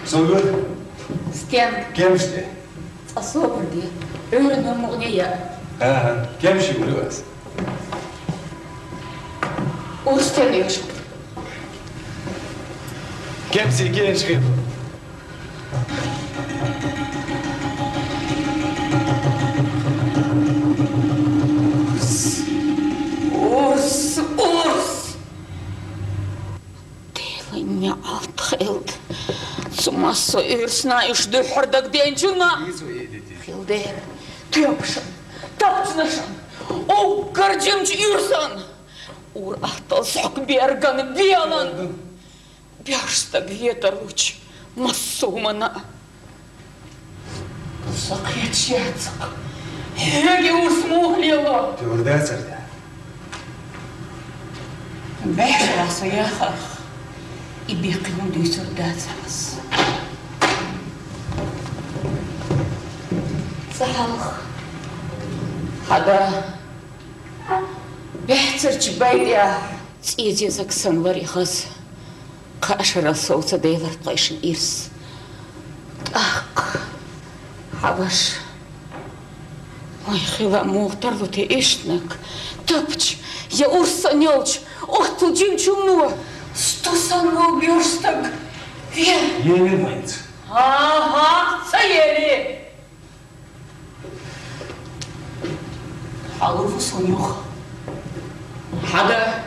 Солгод? С кем? Кем же? Особенно. Öğrenmem ne ya? Кем же у вас? Устенешь. Кем си genç? Urs. Делание алтхилд. Сумасо знаешь, духардак денчуна. Хилдер. Тёпшан. Тапчнашан. О, гордимч юрсан. Ур ахтал сокберган белан. Бяшстаг ветер луч. Массумана. Сокречецак. Heги усмухлила. Ты урда царда? Бешрас уехал. И бекнул дюсурдацас. Сахалх. Хада. Бехцерч байдя. Цидезак санварихас. Кашара соуца дейлар плайшин ирс. Так. Хаваш. Ой, хила мухтарлу те ишнак. Тапч. Я урсанелч. Ох, ты джимчумну. Что со мной убьешь так? Еле мать. Ага, заели. Халуру сонюх. Хада.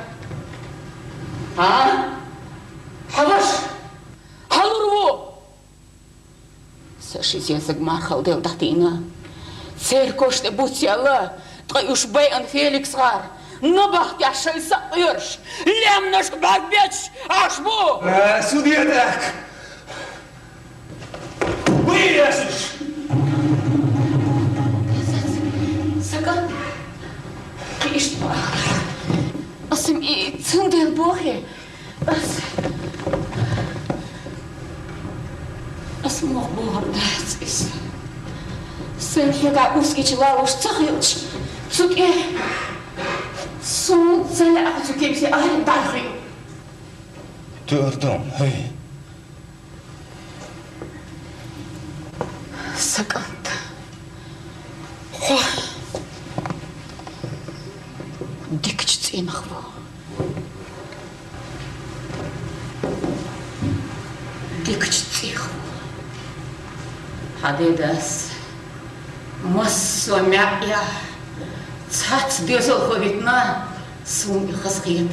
Хаваш. Халуру. Саши язык мархал дел датина. Церкоште бутяла. Твой уж бейан Феликс гар. Набах яшай сапырш. Лемнаш багбеч. Ашбу. Судья так. Выяснишь. Саган. Ишма. Асым и цундел бохе. Ас мог богардацис. Сэн хяга ускич лауш цахилч. Цуке. Сон цаля цукемси ахин тархи. Ты ордом, эй. Сагант. Хо. Дикч цинахво. Дикч цихво. Хадедас. Массо мякя. Цац дезол видна. Сум хасхит.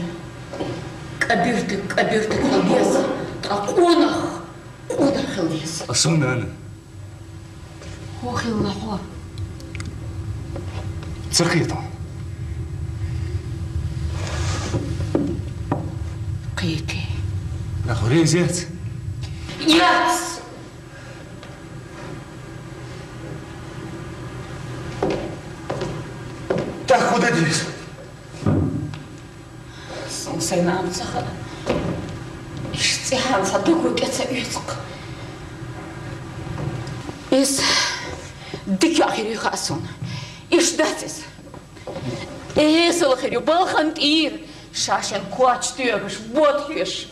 Кабиртик халбес. Таконах. Одар халбес. Асунан. Охиллахо. Церхито. Кити. Нахуй зец. Яц. Так, куда делись? Сумсайнам цаха. Ишцехан садуку кеца юцк. Ис дикяхири хасон. Ишдатис. Эсэлхири балхан ир. Шашен куач тюбиш, бодхиш.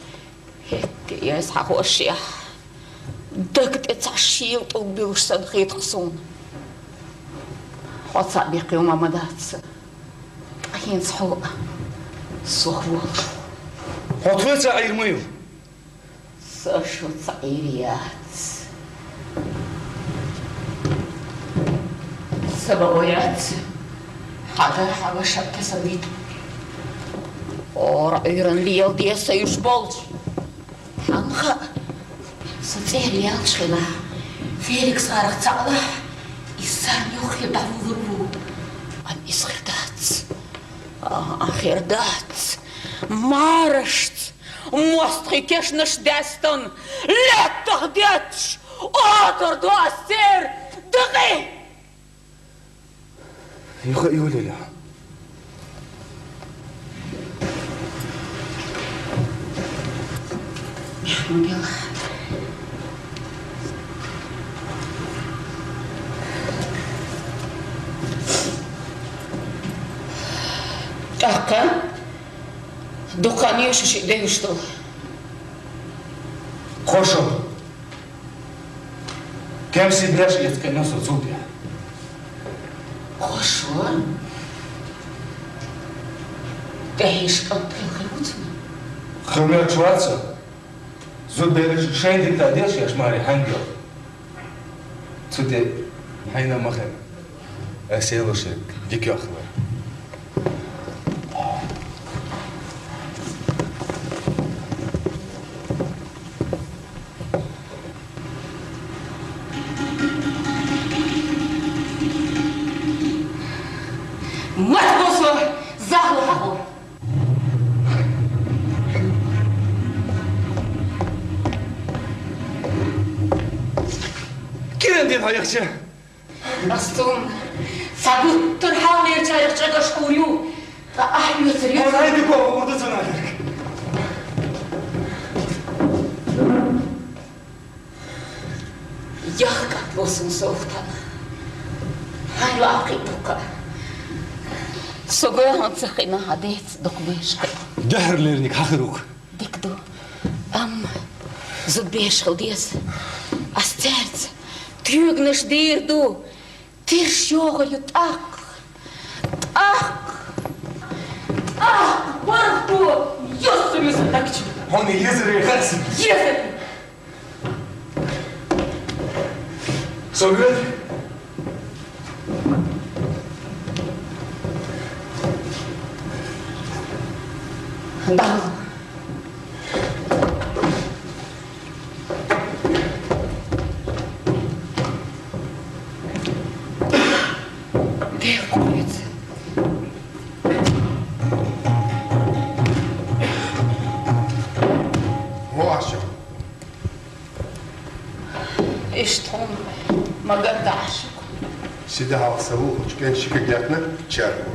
Хетти яс хахошия. Дэгт эцашил толбилш садхит хсун. Хоца бихи умамадатса. Ахин схо. Сохвол. Хотвеца айрмою. Сашу цаириац. Сабаоят. Хада хавашак кесабит. Ора иран лиел диеса юш болч. Ханха. Сацериал шхила. Феликс гарах цала. Иссар нюхи давуру. Ан исхирдац. Ахирдац. Марашц. Мостхи кешнаш дестон. Леттах детш. Отор дуастер. Дыгы. Юлиля. Мила. Така. Духани шиши деюштол. Хошо. كم سيبلاش يتكلم صوتي خوشون تعيش قبل الخيوط خمير شواتسا زود بيرش شين دي تاديش يا شماري هنجر تودي حين مخن اسيلو شك ديك يا اخوي ما تبصوا زهو هقول كده ندير هايخشة رستم سابوت تنحاول يرجع يرجع شكوريو أحيو سريو انا هيدي بابا وضع سنالك يحكت بوسن صوتا هاي لاقيتك سوغي هانسخينا هديت دوك بيشك جهر ليرنيك حخروك ديكدو زود بيشخل ديس أسترت تيغنش ديردو تيرش يوغا يتاق وارتو يسر يسر تكتش هوني يزري خلصي يسر سوغل دعو ديكويت هو عشان اشتهم ما قدعش سيدي عصبوه كان شكاياتنا تشاركوا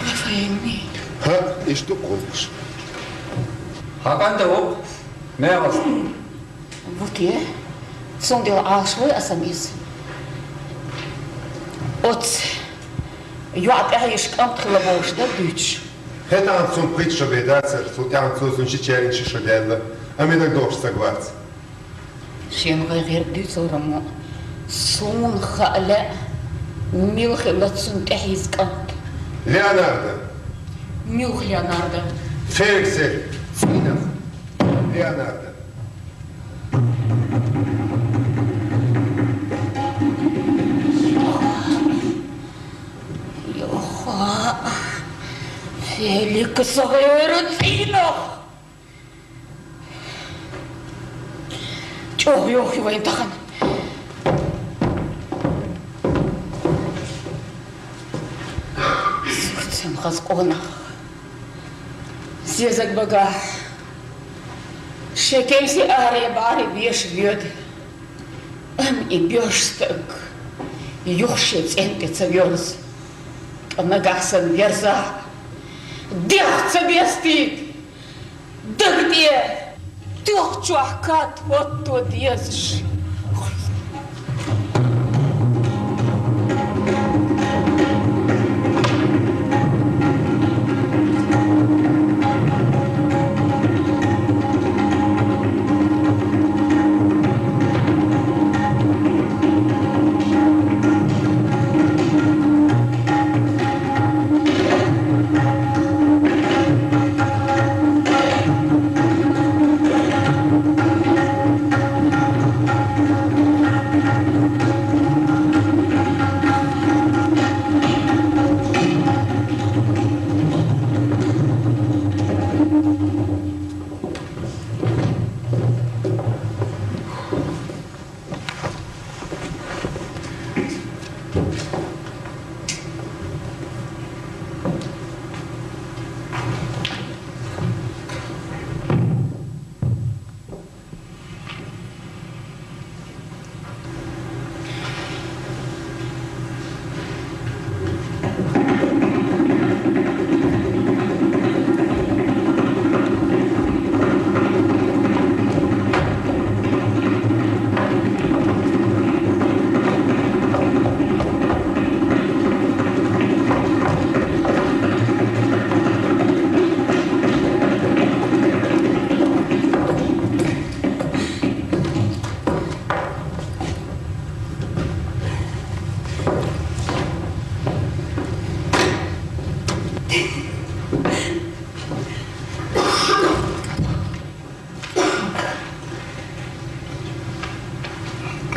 ما فاهمني ها ايش تقولش Hakan da o. Ne yapasın? Вот я сондил عاشوي أساميس أوت يعطي هايش كم تخلبوش ده دوتش هذا عن صون بريت شبيداتر صوت عن صون شي تشارين شي شدالة أمي نقدرش سقوات شين غير دوت ورمو صون خالة ميلخ لا تصون تحيز كانت ليوناردو ميلخ ليوناردو فيركسل سينا ليوناردو يوخا فيليك صغير تينو شوف يوخي وين تخن سكتم خزقونا زيزك بقى شكيسي آري باري بيش بيد أم إبيوشتك يخشيت أنت تسويونس أنا قاحسن بيرزا ديخ تبيستيد دغدي ديخ چوحكات وطو ديزش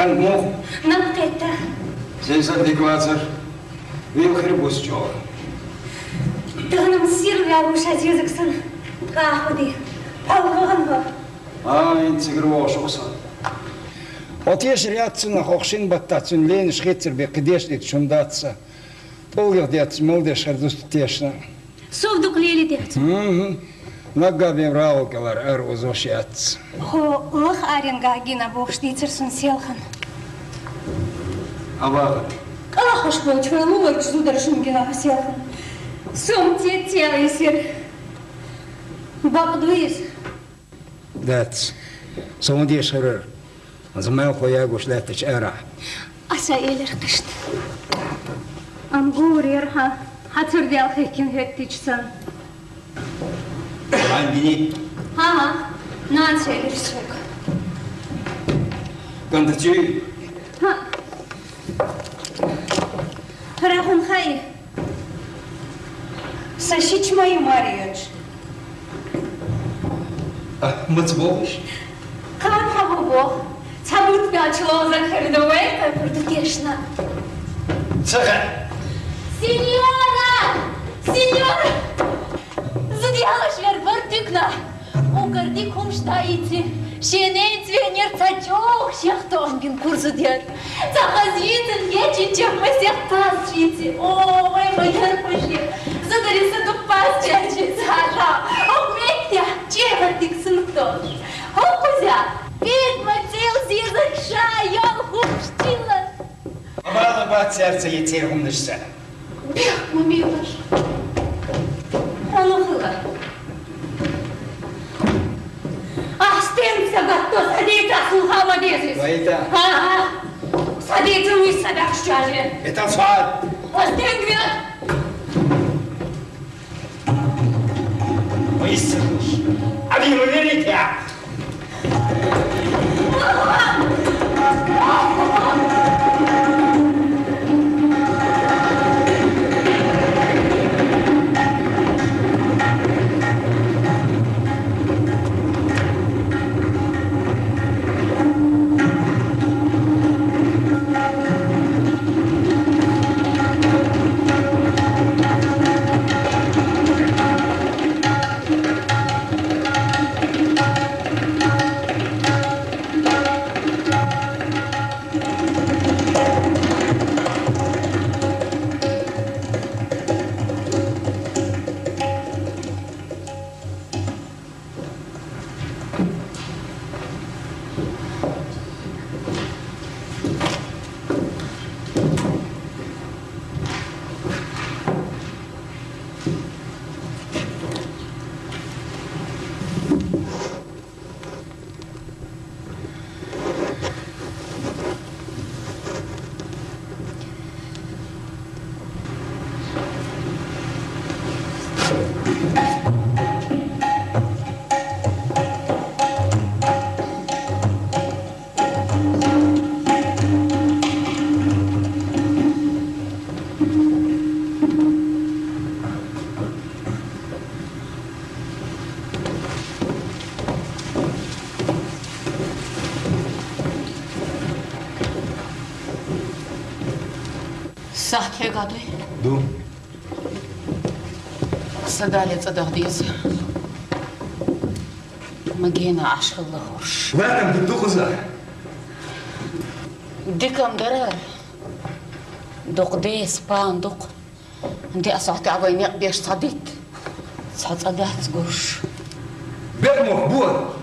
Kan moch. Напкета. Зейсар деквацар. Вил хребус чо. Дагнам сирвя ушаз языксан. Кахуди. Палган. Интегро шоса. Отеш рядцына хохшин баттацын лен шхетер бе кдешник шундатса. Полгер дец молдеш хардустешна. Совдук лели дец. Нагабем раукалар ар озошяц. Хо ох аренга гина бохштицерсун селхан. Авага. Калахош получвай лугар чударшин гина селхан. Сом те телесер. Бабдуис. Дец. Сондеш хрер. Замел хоягуш летеш эра. Аса элер кышт. Амгур ерха. Хатыр дел хекин хеттичсан. Ангини. Ага. Нан сөйлер сөк. Гандачи. Ха. Рахун хай. Сашич мою Марьёч. Мацбовиш? Как хабубо? Цабут пячло захардовой, как продукешна. Цаха. Сеньора! Сеньора! Задьялаш вербартыкна. Угорди кумштаите. Шенейц венер цачок, шехтонгин курсудер. Захазвитен вечичем мы всех пасчите. Ой, моя пошли. Задариса тут пасчачи цара. Охметя, чего ты ксынктош? Охузя, ведь мотел зизакша, я хумштила. Абала бат сердце етер хумнышса. Бех, мумилаш. Ранухыла. Остемся, готов садиться, слухама дезис. Вайта. Ага. Садиться мы с собак щали. Это сват. Остенгвет. Выстрелишь. А вы уверите? Сахке гадуй. Ду. Садали цадагдиз. Магена ашхылы хош. Ватам дудухуза. Дикам дарар. Дуқдес пандуқ. Анди асахти авайнеқ беш садит. Садат гуш. Бекмох буа.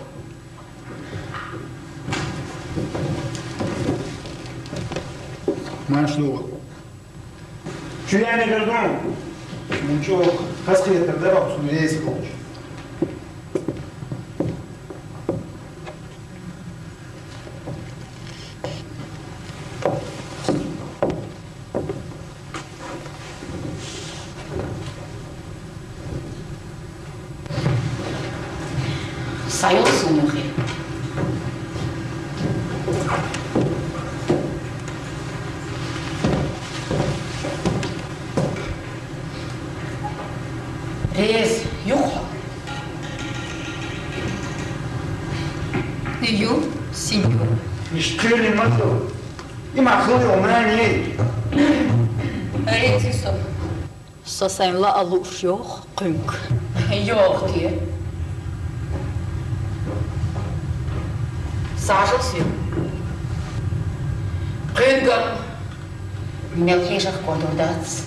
Машло. Чуяне гордон. Ничего, хаски тардерап, судейс коуч. Сайот сумухи. Рез, юха. Eu, senhor. Ишкили мато. Има хлои омрани. Рецисо. Сосайн ла алуш ёх кынк. Yok diye. Сажался. Кынгам. Мелкишах подудац.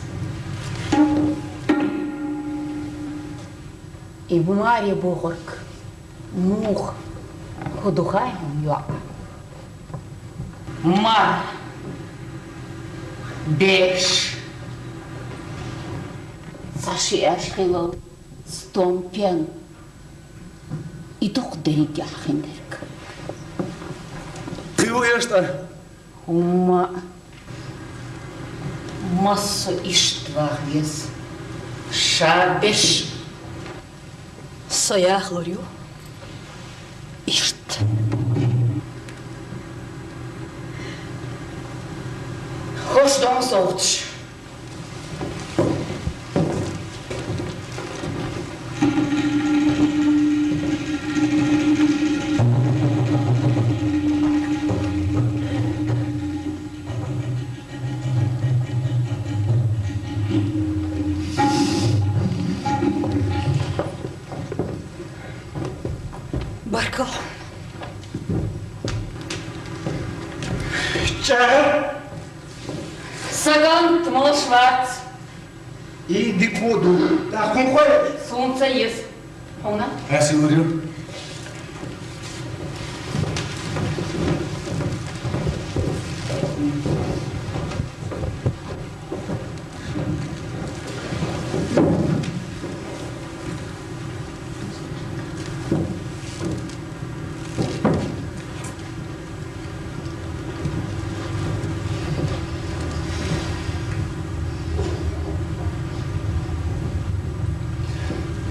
И в Марье Богорк. Мух. Ходухай юак. Мар. Беш. Саши ашхило. Стомпен. И toch denk je hinderk. Ты уешта? Ума. Массу иштвах вес. Шабеш. Соях лорю. Ишт. Хош дом солч. Баркал. Чара. Саган тмалашвац. Иди к воду. Да, конхоя. Солнце есть. Она? Я силурю.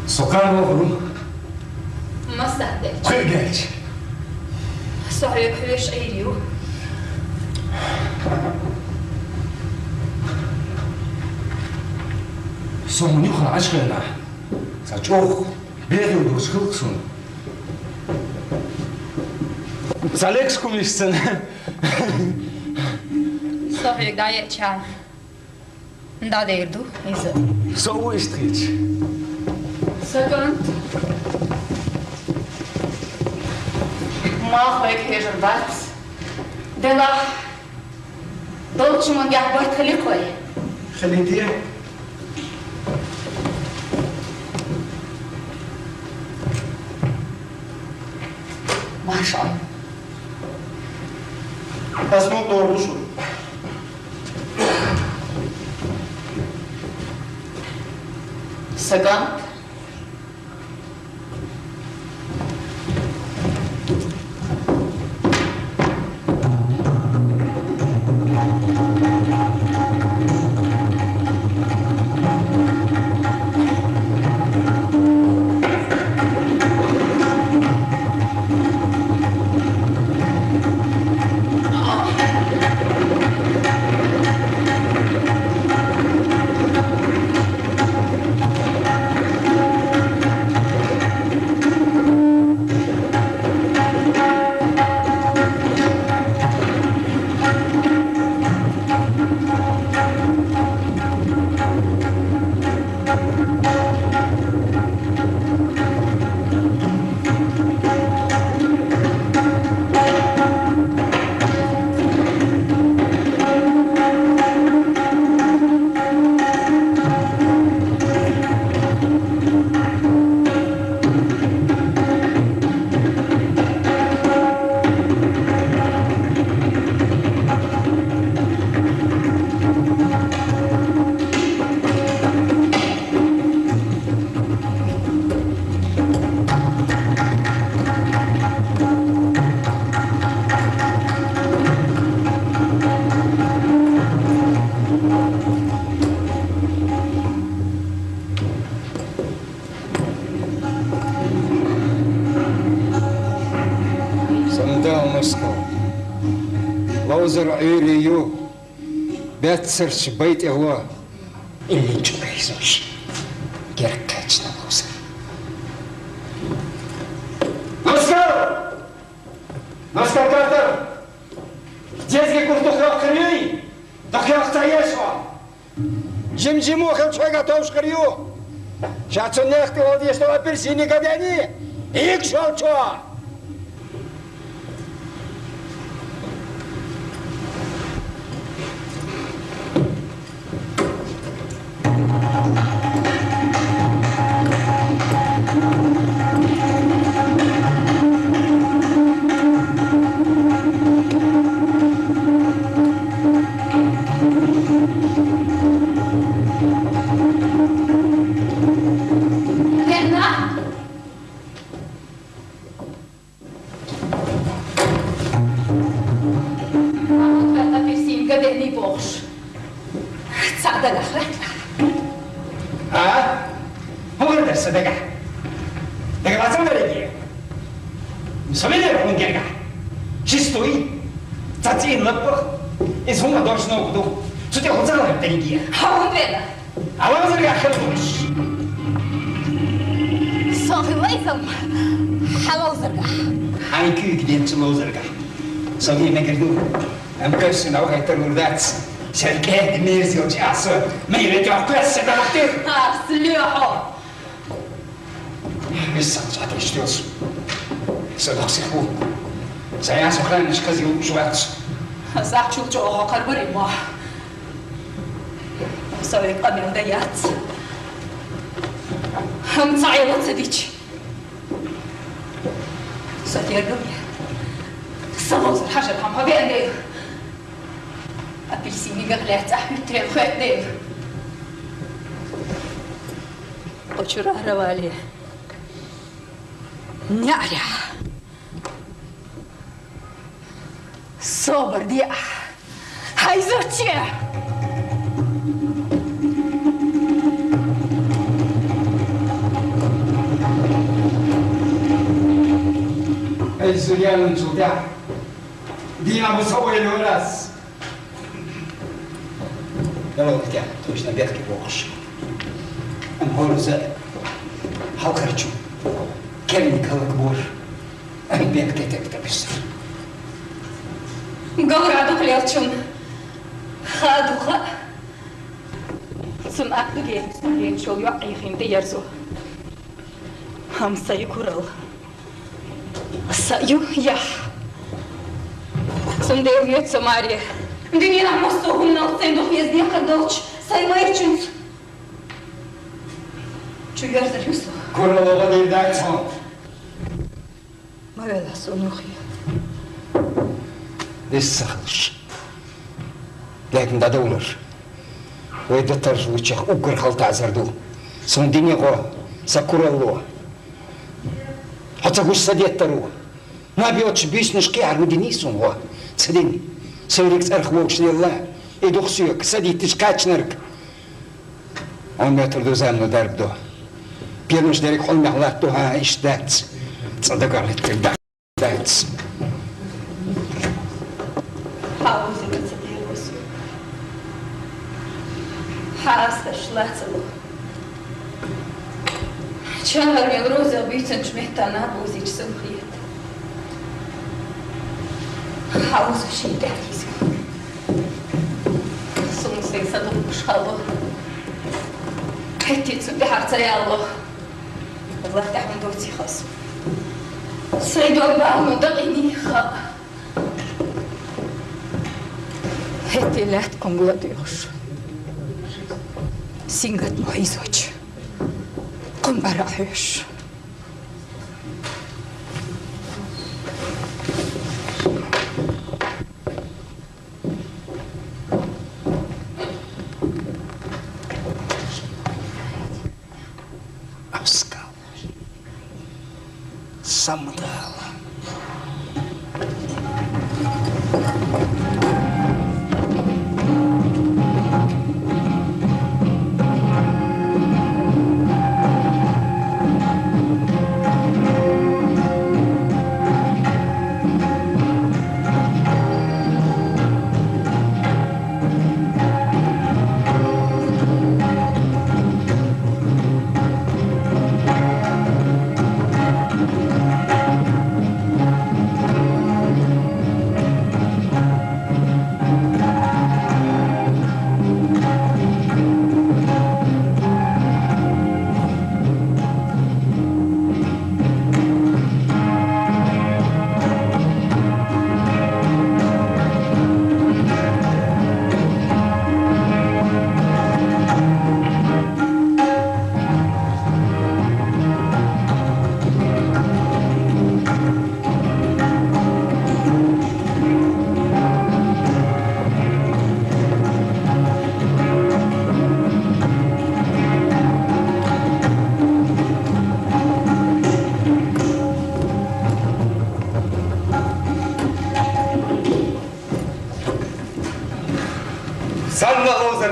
Sokağın oğlum. Masahde. Koy geç. Sorry, kırış ayırıyor. Son yuha aşkına. Saçok. Beğeniyor dostluksun. Saleks kumişsin. Sorry, da je čan. Da derdu. Iză. Soğuk istriç. Саган. Махвек хежер бац. Дела. Долчуман яхбарт халикой. خليتيه. Maşallah. Asma doğrulusun. Саган. Москва. Лаузер Юрию Бетцерч бейт его или чубейзуш. Геркач на лаузер. Москва! Москва, Картер! Жим-жиму хелчайга товшкарю. Шацун нехты ол дештова персини гадяни. Ик шолчо. Ленна! Ленна персин гадяни бош. Цада лахрат. Olur derse dega. Dega batsam da legi. Söyle onun gerga. Чистой. Цацин лаппо. Из ума должно буду. Что ты хотела это лegi. Хаун Ленна! А вам зарга хелдуш. Соғылайсам, халал зырға. Hangi giden çulo zarga. Sogi ne girdu. Am kösün av haytar urdaц. Serke merzi o çası. Meyre jokkası da vakti. Слёхо! Biz sanat işliyoruz. Sadaqsi bu. Saya sokran işkazi uçuvat. Захчул чоға қарбыры ма. Совек амел даят. Хам цайлы цадич. Сатергам я. Салозыр хажар хам хавендею. Апельсини гаглят ахюттел хэттею. Очураровали. Няря. Собор dia. Hayzırçı. Ey Suriye'nin çulda. Dina bu savoyeli oras. Yalan ki, точно ветки богш. Am horza. Halkarçu. Kelin kalık bor. Am ветки tek tabis. Галраду хлелчун. Хадуха. Сын ақтыге сәлен жол yok айхинде ярзу. Хам sayı kural. Sayı ya. Сын девьет Самария. Днина мосту гумнал цендух езде кадолч. Саймай чунц. Чуяр залюсу. Kuralova değil de son. Мавела сонухи. Лес сахылыш. Ләкин дада улар. Ойда таржылычақ угыр қалта азарду. Сон дене го, сакуралло. Хацагуш садеттару. Набиотш бишнышки армудини сон го. Цедин. Сөрекс архвокшлелла. Эдух сүйек, садиттиш качнырк. Он метрду замну дарбду. Пирныш дерек холмяхлатту ха иштац. Цадагарлиттер дац. Хаузы кацадеус. Хаста шлацалу. Чанар мелроза бицен чмехтана бузич сумхриет. Хаузы шидатис. Сумсей садум пшхалу. Хеттицу бихарцаялу. الله تحمل دوتي خاص. سيدو باونو دقيني خا. Heti läht kongladios. Singat mo isoch. Kumbarahös. Avskal. Samdal.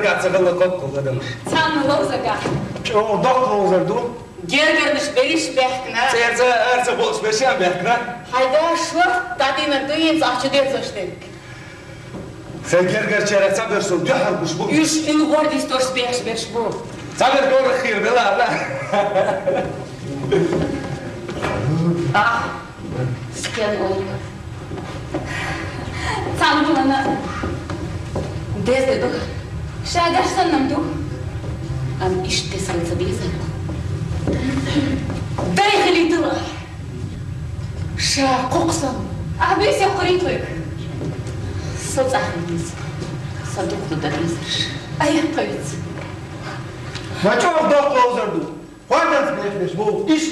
gatsa galla kop kulladın. Sen lozaga. O doktor du. Gergerniş beriş behkna. Erze boş beşen bekna. Hayda şu tadina duyens ahçı derzoştek. Sen gerger çeretsen versin dühar kuş bu. Üç il gordis tors beş bu. Saber doğru khir bela la. Ah. Sken oyun. Sen bana. Desde du. Şaydaşsan nam du. Am işte salsa bilesin. Daykili dıra. Şa koksam. Abis ya kurituy. Salsahimiz. Saduklu da bizir. Ayak koyuz. Ma çok doktor du. Hadi beş bu iş.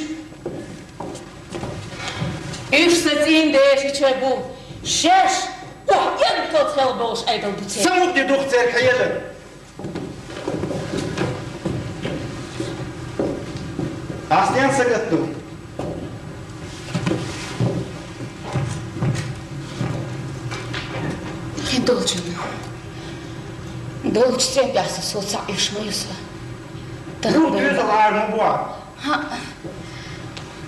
Üç satin değiş içe bu. Şeş. Oh, yan kotel boş aydıl bu çek. Samut di doktor hayalın. Aslen sakat du. Dolçun. Dolçten dersi sosa yaşmayısa. Bu göz var mı bu? Ha.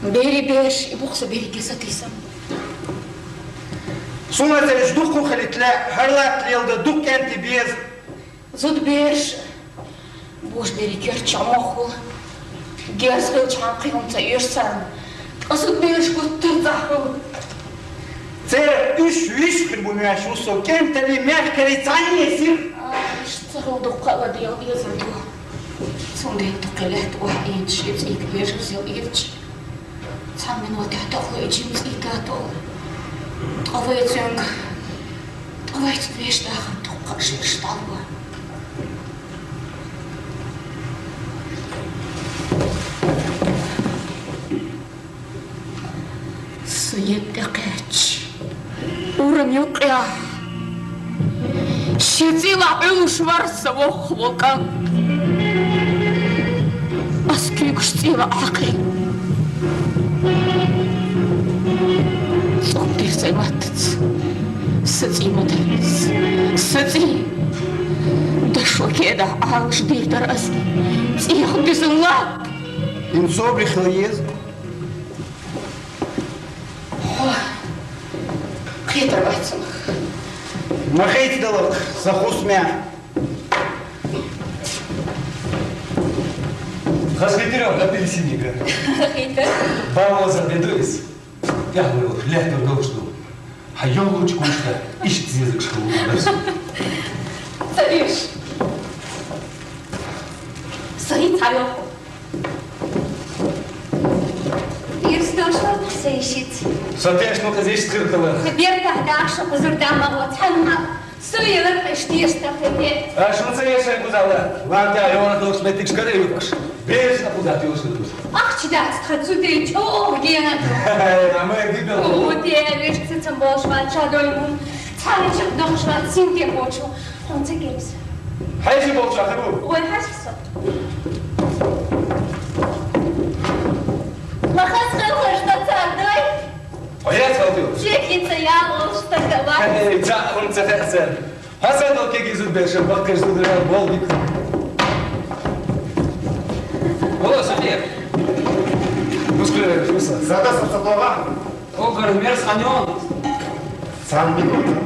Beri beş, buksa beri kesatıysam. Sonra sen dukku khalitla harlat yılda duk enti biz. Zud beş. Boş beri ker çamokul. Gersel çan kıyımsa yersen. Asıl beş kuttur zahru. Sen üç gün bu müeşşusu kenteli merkeri taniyesi. İşte oldu kala diye yazıldı. Sonra tukelet o inşiz ikbirimiz yıl ilç. Sen beni o tahta koyacağımız itaat ol. Tavayacağım. Tavayacağım beş daha tukkaşı iştalva. Sıyıp da kaç. Uğram yok ya. Щетила ылышварса вох волкан. Аскик штила акли. Сопир сайматыц. Сыци мадалис. Сыци. Да шокеда алш бирдарас. Цих бизынлап. İnsobri xiliyiz. Кетер байтсın. Махайт далык, сахусмя. Хасхитерем апельсиника. Кетер. Бавоза бедуис. Я говорю, лектор должду. Хайон луч кушта. Ищет язык школу. Сариш. Саид сарёх. Ирстошла сеишит. Сотяш, ну-ка здесь скыркала. Теперь когда что позурдама вот ханма. Суелы пештишта тебе. А что ты ешь, кузала? Ладно, я он должен быть шкаре юкаш. Бежишь на куда ты ушел. Ах, чидат, хочу ты чё, гена. А мы гибел. О, девиш, цицам болшват, чадоймун. Цаличак дохшват, синке почу. Он цегерис. Хайши болчу, ахыру. Ой, хашисо. Махас хылыш да цардой. Ояц халтю. Чекица ялыш такова. Эй, ча, он цехсен. Хасан дол кеги зубешем, бакаш зудрал болдик. О, садик. Мускулер, вкусно. Зада сацаплава. О, гармер санён. Сам минута.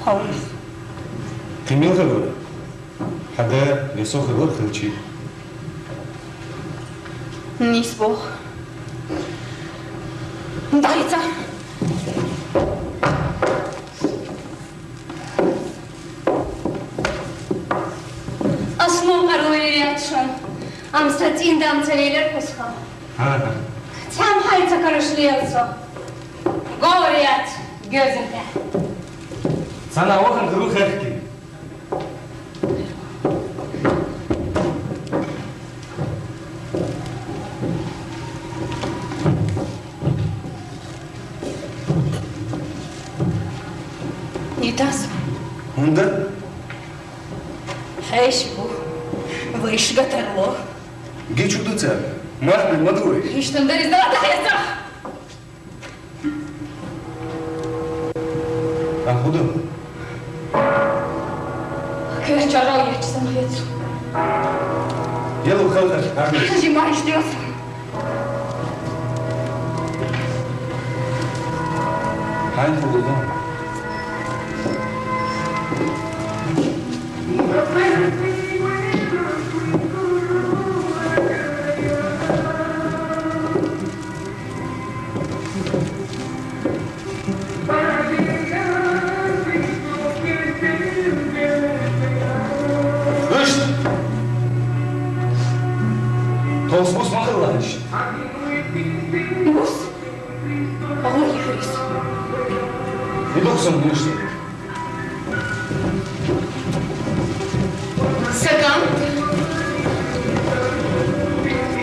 خالص. قيمين غلوة حدا يسوخ الورخ الشي نيسبو دايتا Asmam arayacağım şu an. Amsterdam damteler kusha. ها Tam hayta karışlıyorsa. Goriyat gözünde. سنة وخر خروخ احكي نيتاس هوندا حيشبو ويش قتلو جيت شو دوتسا مرحبا مدوي ايش تندري زرع تحيسا اخذهم كيف جراوي يحسن هيت يلا خلص اعمل تجي ما يشتيوس هاي خذهم توصبوس ما خلاش بوس أقول لي فريس يدوخسن بوشتي سكان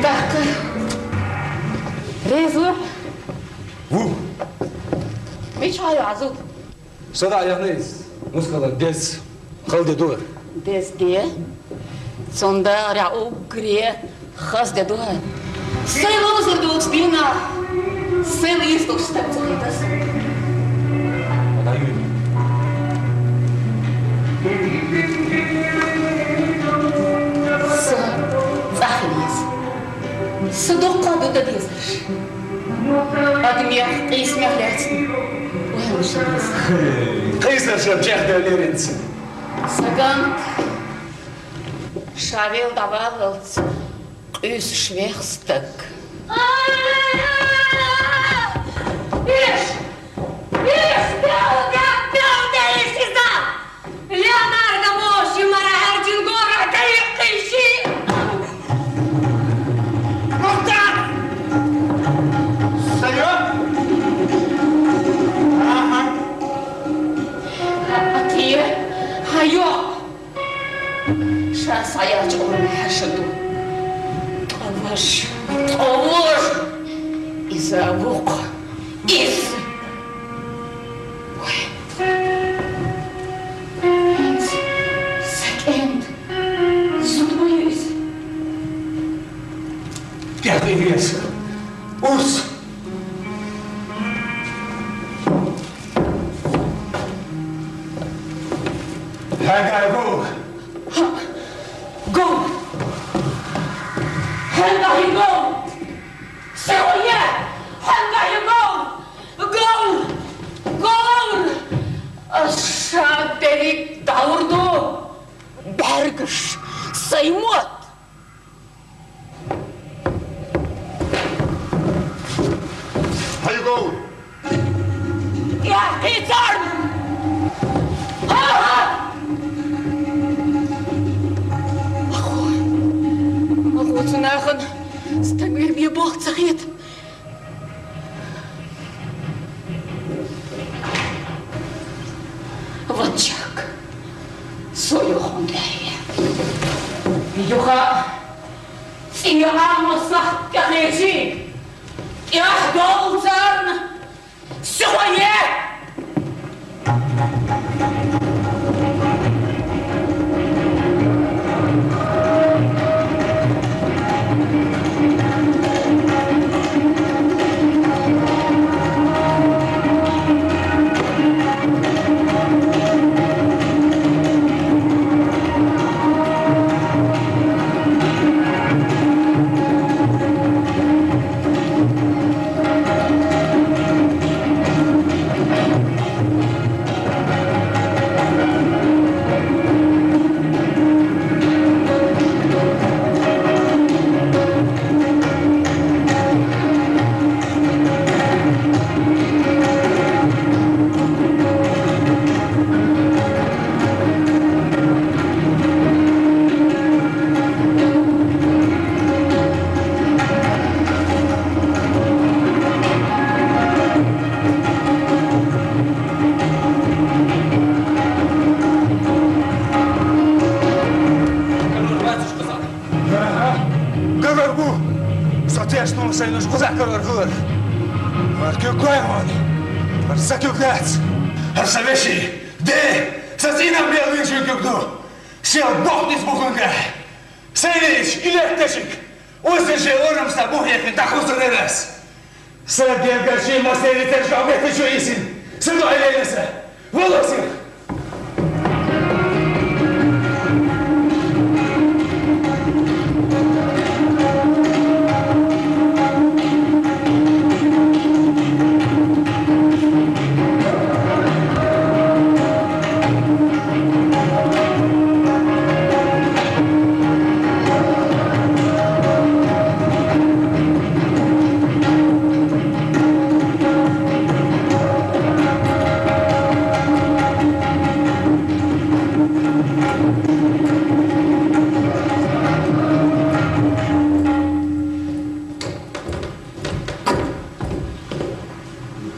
داك ريزو وو مش هاي عزوز صدع يا نيس مسكلا ديس خلدي دور ديس دي sonda رعو كريه خاص ددوها سيلو زردوكس دينا سيل يستوك ستبتغيتس انا يوني صحنيس صدقة بدديس أدمي قيس مهلات وين مش ديس قيصر شبجاح داليرنس سجان شاريل دبابلت قيس شويخستك شاسعيات أول حشدو طوش إذا بوق إذ أنت سكند زدويز يا قيس أوس هاي أبوك Go! Hanga you go! Say oh yeah! Hanga you go! Go! Go! Aşağı delik davurdu. Bergış saymot. How you going? Ya hitar! Goed nagen, staan weer weer bocht, zeg je het? Wat jak? Zo je gewoon daar. Je gaat in je armen zacht kan je zien. Ja, dolzen. Zo je. nos cosaca orgulho. Marque o coimone. Arsa que o gats. Arsa veshi. De. Sazina bel vinci que eu Se o botnis bucunga. Seis elektricik. Osse georum sta buhek da costureras. Sabe que a gente mas ele tem jogo de juízo. Se não ele nessa. Volosi.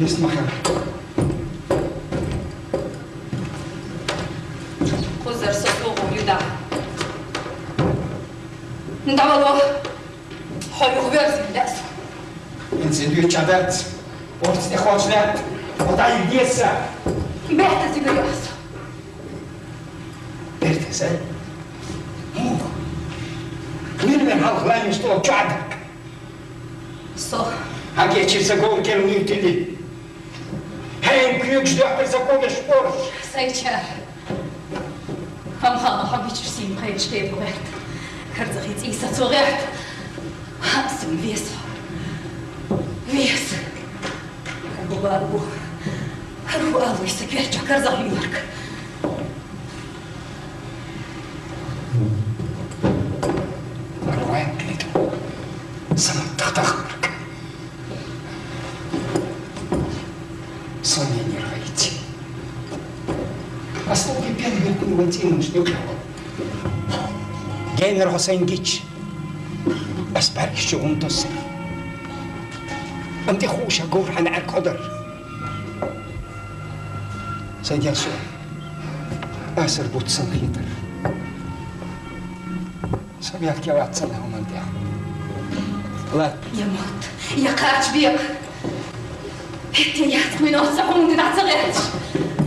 اسمح لي. خزر صفوق ويدع ندعوه حيوخ بيرسم دأسه انزل شعبات ورث اخواتنا وضعي ديسا بيحتسي برياسه ارتسال مو كمين من هالخلاي مشتوى بشعبك صح هاكي تشيساقون كانوا يبتدي هاي كيوكش دعب يساقون شبورش سيتشار هم خانا حبي ترسيم خيش كيف بغيت كرزخي تيسا صغيرت هاسم فيسا فيس بابو هرو أبو يسكير جاكر زهيورك روان كنتو سنة تختخرك صنيني رغيتي أصلا بيان بيكون وانتين مش نوكا جاين الحسين جيتش بس بارك شغل تصر أنت خوشة جور حنا القدر سيد يسوع آسر بوت سنخيطر سبيعك يا وعد سنهم أنت لا يا موت يا قاتش بيك هتيات من أصحون دي نعتغيرش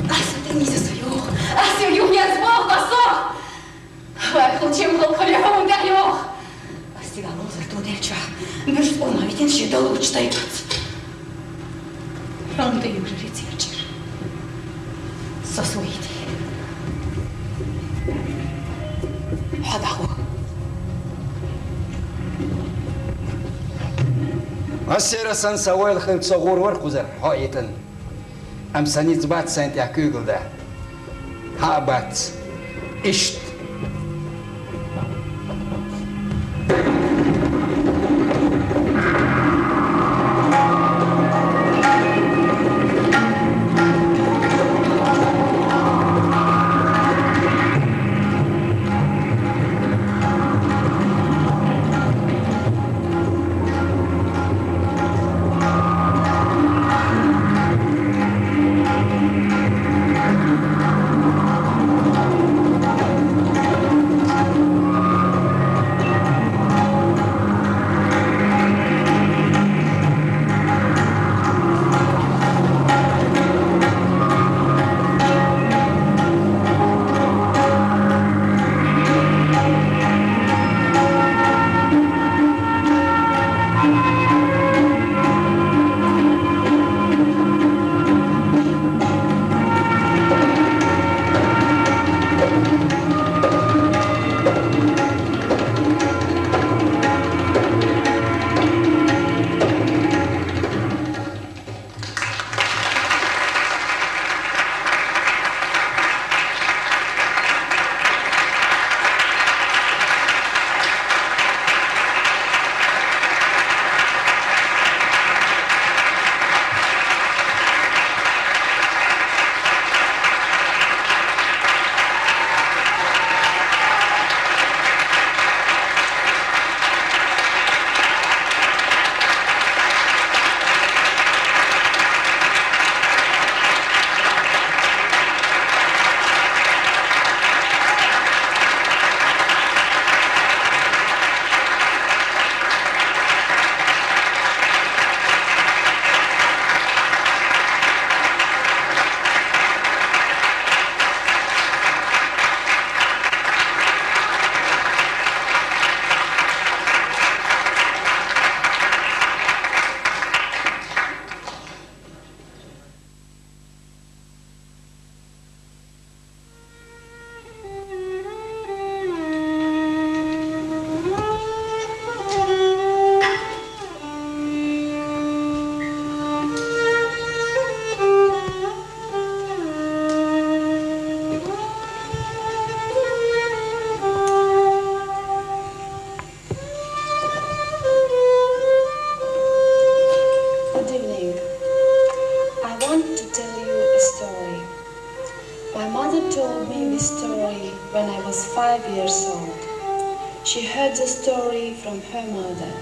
أصدقني سيوخ أسيوخ يا زباغ قصة وأخذ شيء مغلق اليوم ده يوخ أستيقع نوزر تو ديلشا مش أمها بيتنشي دلوش تايقات رانو دي يوري تيرجر ساسويدي حد أخوه السيرة سن سوال خنت صغور ورقوزر حايتن أم سنيت بات سنت يا كوغل ده ها بات إشت told me this story when I was 5 years old. She heard the story from her mother.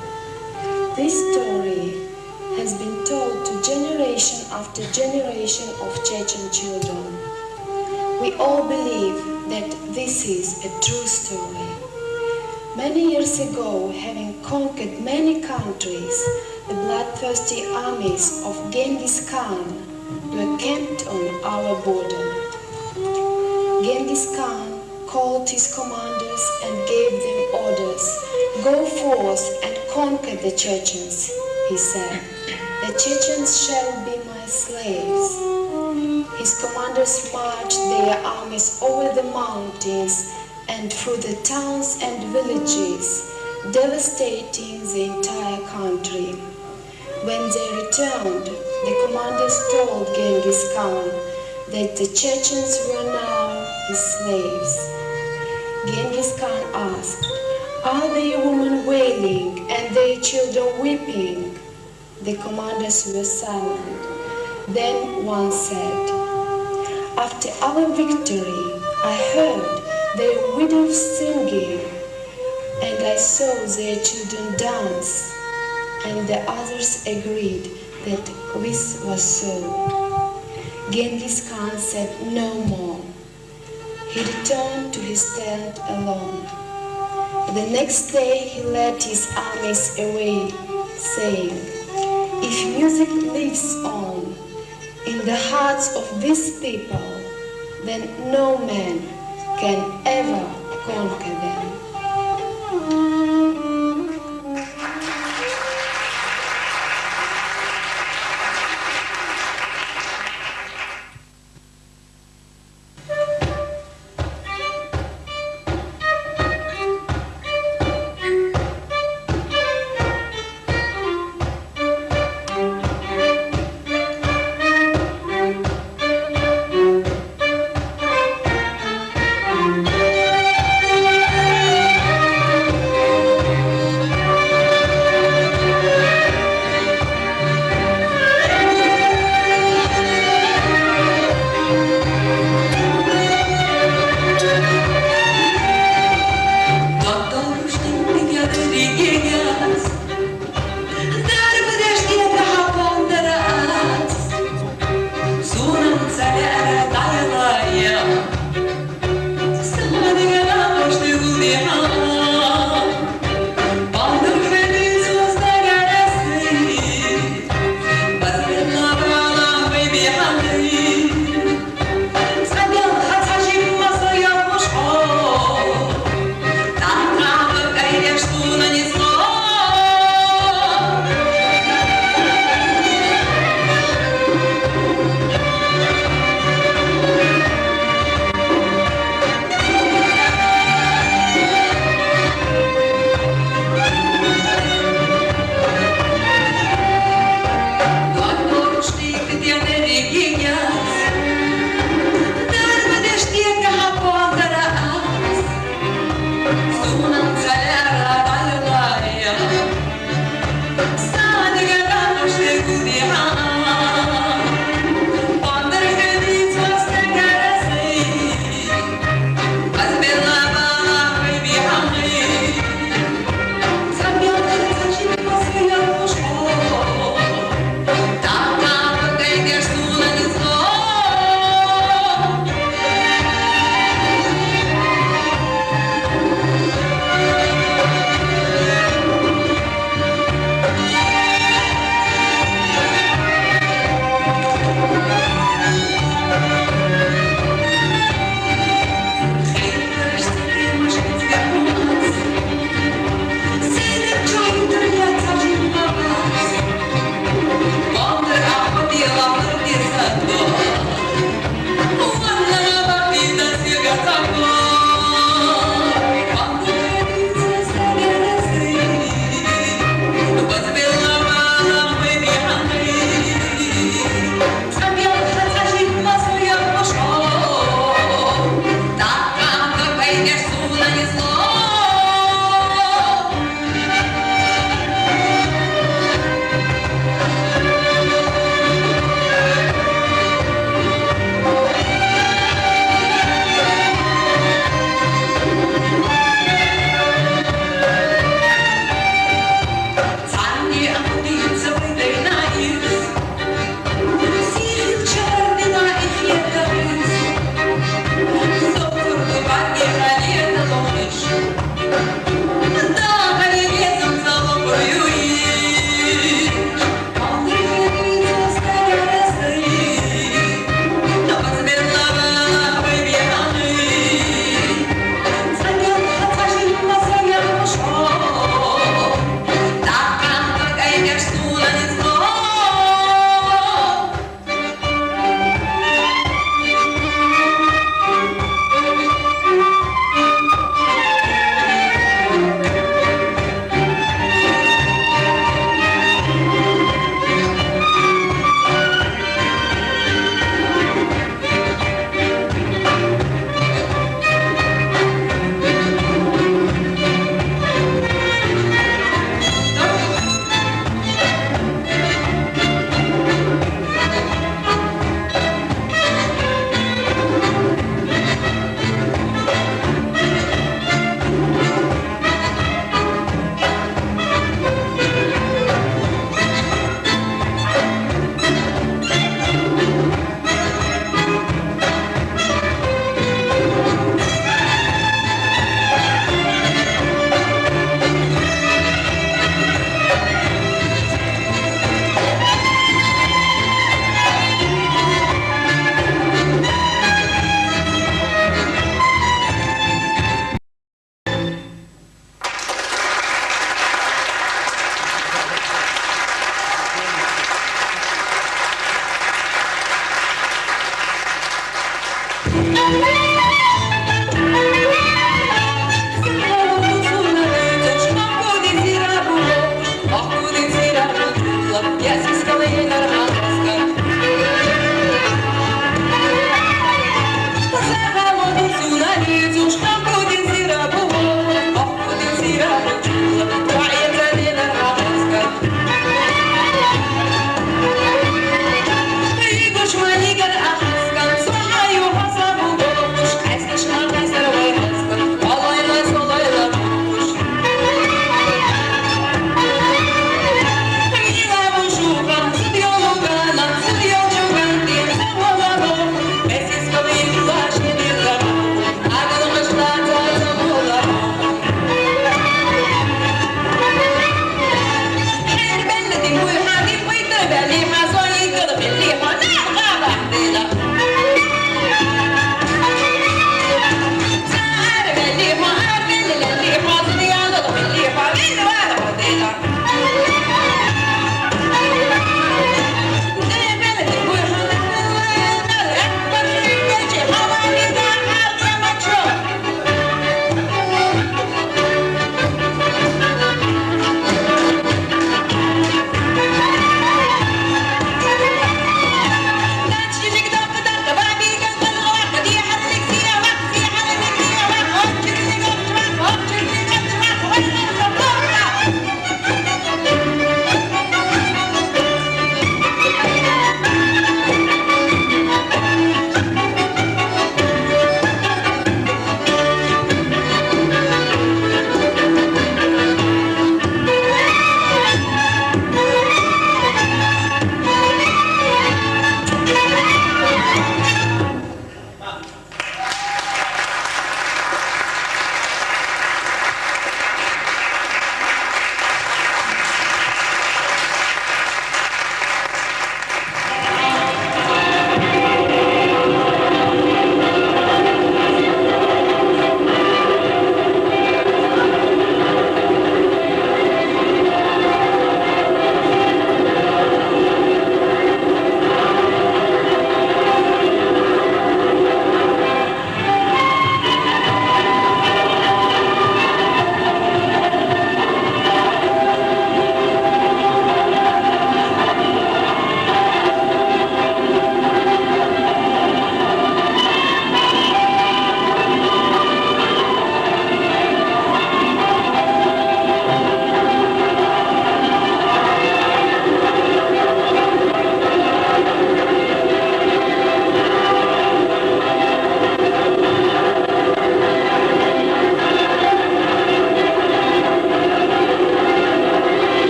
This story has been told to generation after generation of Chechen children. We all believe that this is a true story. Many years ago, having conquered many countries, the bloodthirsty armies of Genghis Khan were camped on our border. Genghis Khan called his commanders and gave them orders. Go forth and conquer the Chechens, he said. The Chechens shall be my slaves. His commanders marched their armies over the mountains and through the towns and villages, devastating the entire country. When they returned, the commanders told Genghis Khan that the Chechens were now his slaves. Genghis Khan asked, "Are their women wailing and their children weeping?" The commanders were silent. Then one said, "After our victory, I heard their widows singing, and I saw their children dance." And the others agreed that this was so. Genghis Khan said no more. He returned to his tent alone. The next day he led his armies away, saying, "If music lives on in the hearts of these people, then no man can ever conquer them."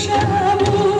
Bala no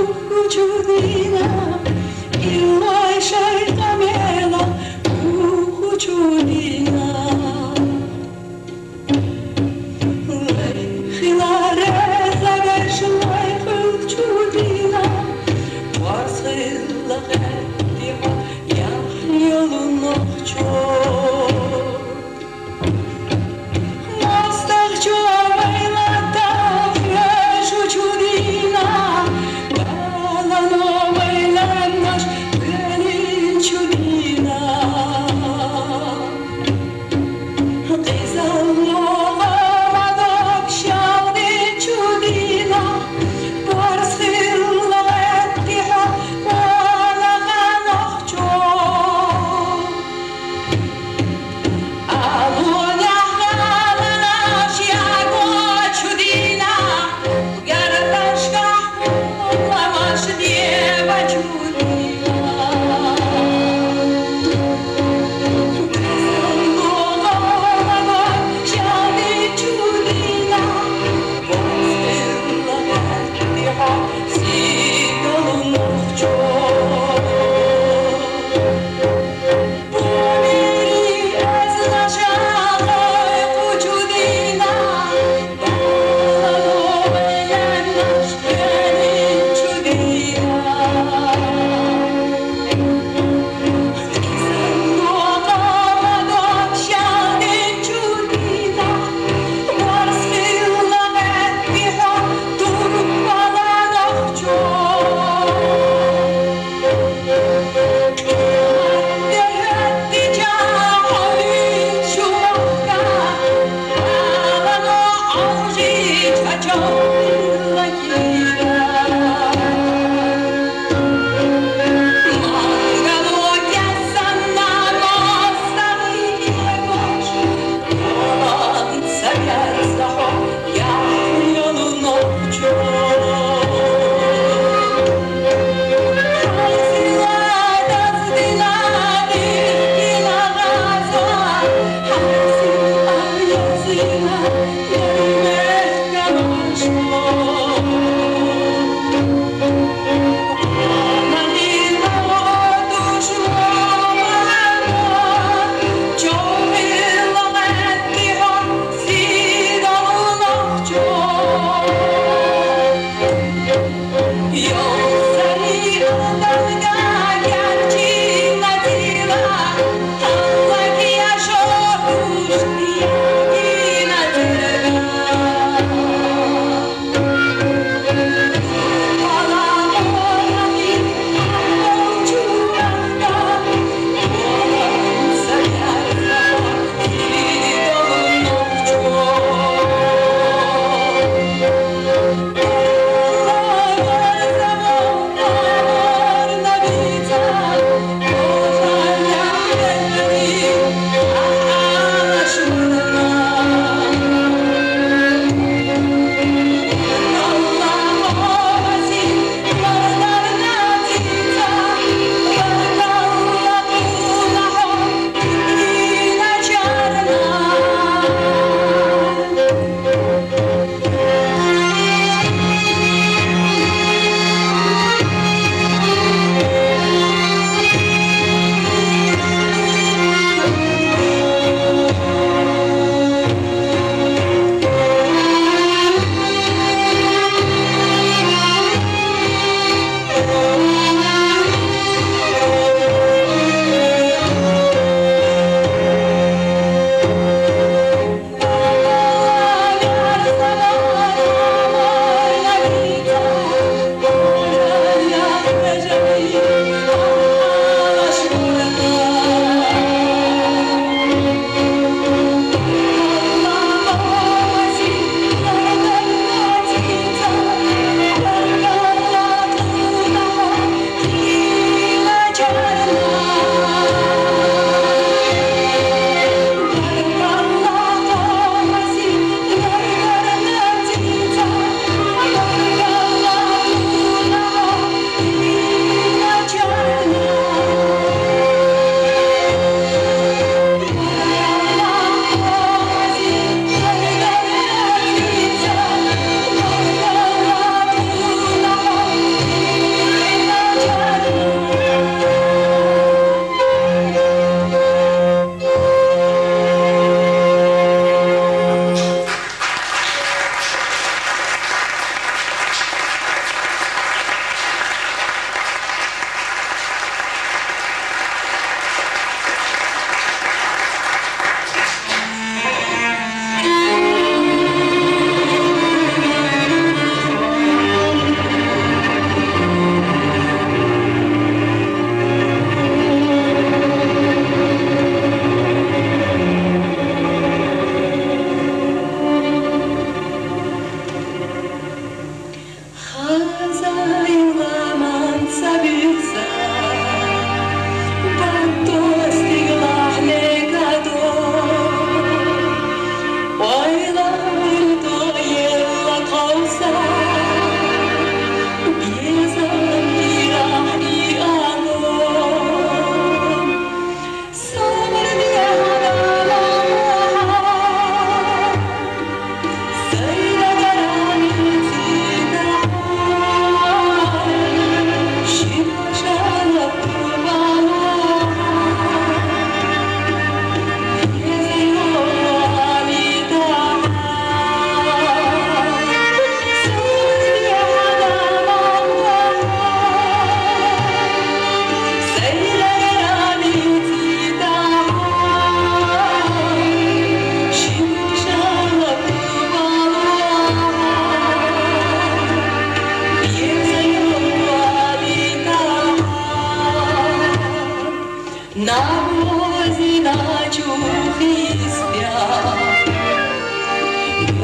навозі на чухі спять,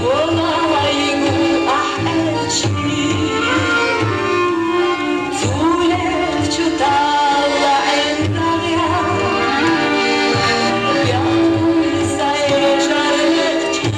волаємо ахерчі, цулев чутала ентаря, п'ятуйся і жаречі,